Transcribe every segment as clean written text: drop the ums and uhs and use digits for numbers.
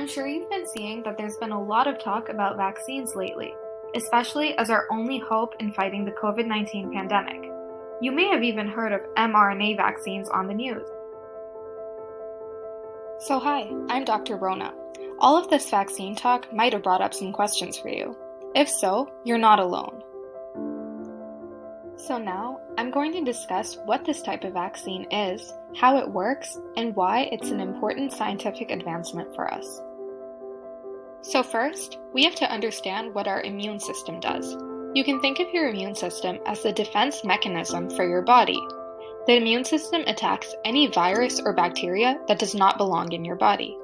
I'm sure you've been seeing that there's been a lot of talk about vaccines lately, especially as our only hope in fighting the COVID-19 pandemic. You may have even heard of mRNA vaccines on the news. So hi, I'm Dr. Rona. All of this vaccine talk might have brought up some questions for you. If so, you're not alone. So now, I'm going to discuss what this type of vaccine is, how it works, and why it's an important scientific advancement for us. So first, we have to understand what our immune system does. You can think of your immune system as the defense mechanism for your body. The immune system attacks any virus or bacteria that does not belong in your body.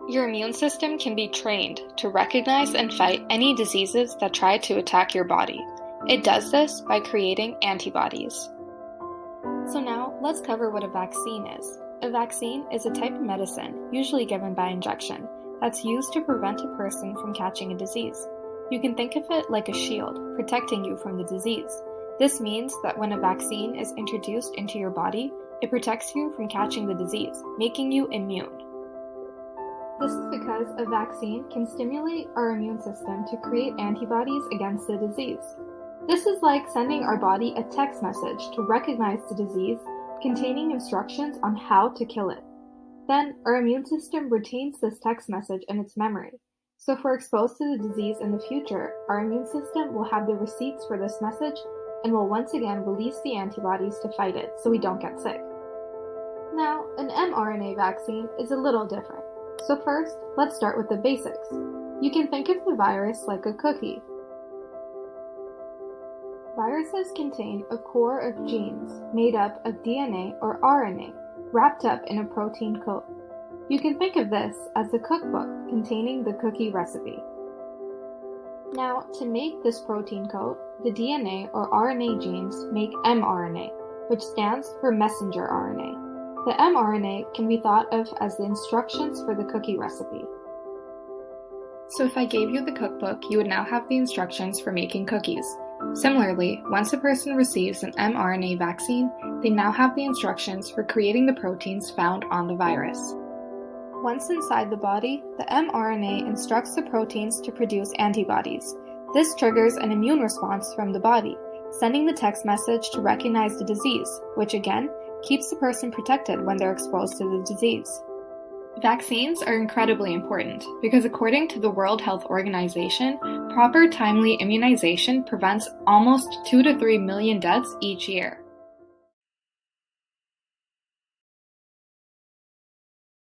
Your immune system can be trained to recognize and fight any diseases that try to attack your body. It does this by creating antibodies. So now, let's cover what a vaccine is. A vaccine is a type of medicine, usually given by injection, that's used to prevent a person from catching a disease. You can think of it like a shield, protecting you from the disease. This means that when a vaccine is introduced into your body, it protects you from catching the disease, making you immune. This is because a vaccine can stimulate our immune system to create antibodies against the disease. This is like sending our body a text message to recognize the disease, containing instructions on how to kill it. Then, our immune system retains this text message in its memory. So if we're exposed to the disease in the future, our immune system will have the receipts for this message and will once again release the antibodies to fight it so we don't get sick. Now, an mRNA vaccine is a little different. So first, let's start with the basics. You can think of the virus like a cookie. Viruses contain a core of genes made up of DNA or RNA, wrapped up in a protein coat. You can think of this as a cookbook containing the cookie recipe. Now, to make this protein coat, the DNA or RNA genes make mRNA, which stands for messenger RNA. The mRNA can be thought of as the instructions for the cookie recipe. So if I gave you the cookbook, you would now have the instructions for making cookies. Similarly, once a person receives an mRNA vaccine, they now have the instructions for creating the proteins found on the virus. Once inside the body, the mRNA instructs the proteins to produce antibodies. This triggers an immune response from the body, sending the text message to recognize the disease, which again, keeps the person protected when they're exposed to the disease. Vaccines are incredibly important because according to the World Health Organization, proper timely immunization prevents almost 2 to 3 million deaths each year.